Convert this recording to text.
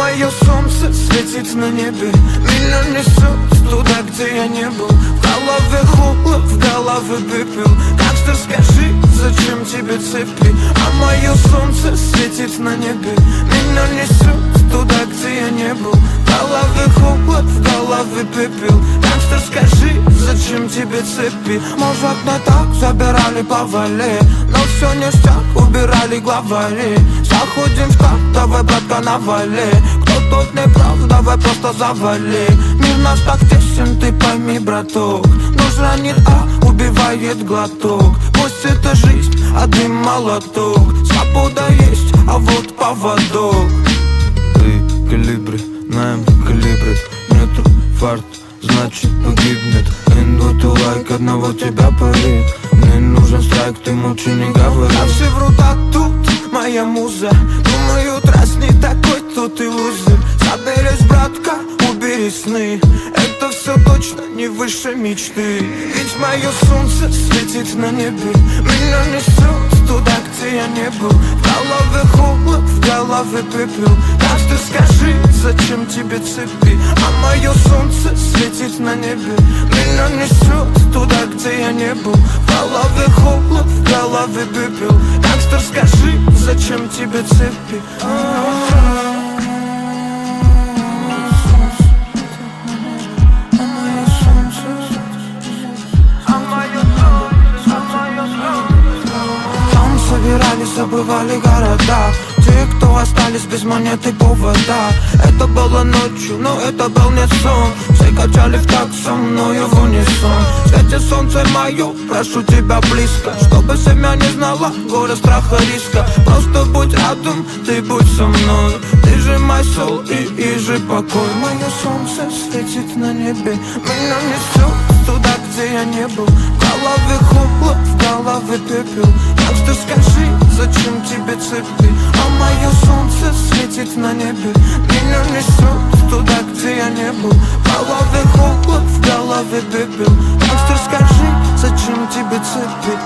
мое солнце светит на небе. Меня несет туда, где я не был. В голове холод, в голове пепел. Гангстер, скажи, зачем тебе цепи? А мое солнце светит на небе. Меня несет туда, где я не был. В голове холод, в голове пепел. Гангстер, скажи, зачем тебе цепи? Может, не так забирали по вале, но все ништяк, убирали главари. Заходим в штаб, давай, братка, навали. Кто тут не прав, давай просто завали. Мир наш так тесен, ты пойми, браток. Нож ранит, а убивает глоток. Пусть это жизнь, а дым молоток. Свобода есть, а вот поводок. Ты калибри, знаем калибри. Нету фарт, значит погибнет. Нету лайк, одного тебя парит. Мне нужен страйк, ты молчи, не говори. А все врут, а тут моя муза. Думают, раз не такой, то ты лузер. Соберись, братка, убери сны. Это все точно не выше мечты. Ведь мое солнце светит на небе. Меня несет туда, где я не был. В голове холод, в голове пепел. Каждый скажи, зачем тебе цепи? А мое солнце светит на небе. Меня несет туда, где я не был. В голове холод, в голове пепел. Гангстер, скажи, зачем тебе цепи? Собирались, забывали города. Те, кто остались без монеты повода. Это было ночью, но это был не сон. Все качали в такт со мною в унисон. Светит солнце мое, прошу тебя близко. Чтобы семья не знала горя, страха, риска. Просто будь рядом, ты будь со мной. Ты же мой сол и же покой. Мое солнце светит на небе. Меня несет туда, где я не был. В голове холод, в голове пепел. Гангстер, скажи, зачем тебе цепи? А мое солнце светит на небе. Меня несет туда, где я не был. В голове холод, в голове пепел. Гангстер, скажи, зачем тебе цепи?